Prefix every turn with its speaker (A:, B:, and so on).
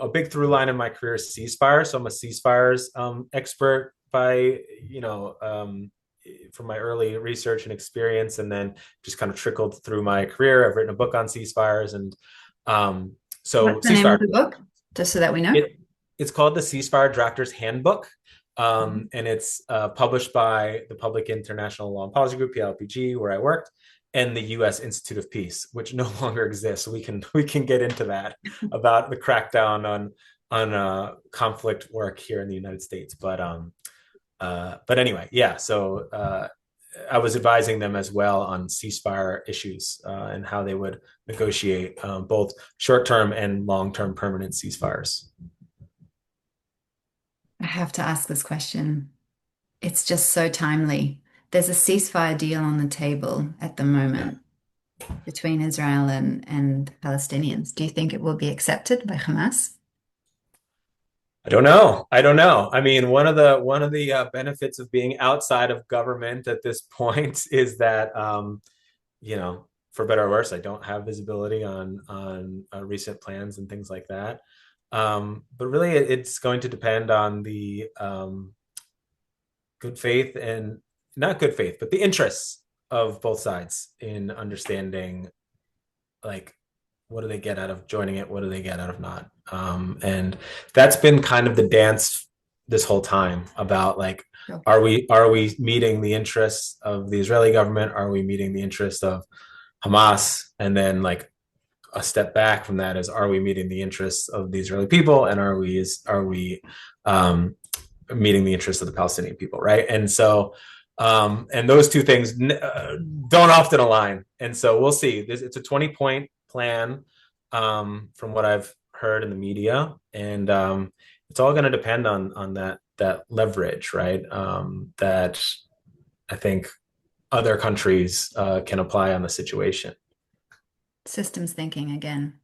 A: A big through line in my career is ceasefire. So I'm a ceasefires expert by, from my early research and experience, and then just kind of trickled through my career. I've written a book on ceasefires, and so
B: What's the name
A: ceasefire,
B: of the book? Just so that we know.
A: it, it's called the Ceasefire Drafter's Handbook. And it's published by the Public International Law and Policy Group, PLPG, where I worked, and the U.S. Institute of Peace, which no longer exists. So we can get into that about the crackdown on conflict work here in the United States. But anyway, yeah. So I was advising them as well on ceasefire issues and how they would negotiate both short-term and long-term permanent ceasefires.
B: I have to ask this question. It's just so timely. There's a ceasefire deal on the table at the
A: Yeah.
B: moment between Israel and Palestinians. Do you think it will be accepted by Hamas?
A: I don't know. I don't know. I mean, one of the benefits of being outside of government at this point is that, for better or worse, I don't have visibility on recent plans and things like that. But really, it's going to depend on the good faith and not good faith, but the interests of both sides in understanding, like, what do they get out of joining it? What do they get out of not? And that's been kind of the dance this whole time about, like,
B: Sure.
A: are we meeting the interests of the Israeli government? Are we meeting the interest of Hamas? And then, like, a step back from that is, are we meeting the interests of the Israeli people? And are we meeting the interests of the Palestinian people? Right. And so and those two things don't often align. And so we'll see. It's a 20-point plan, from what I've heard in the media, and it's all going to depend on that leverage, right? That I think other countries can apply on the situation.
B: Systems thinking again.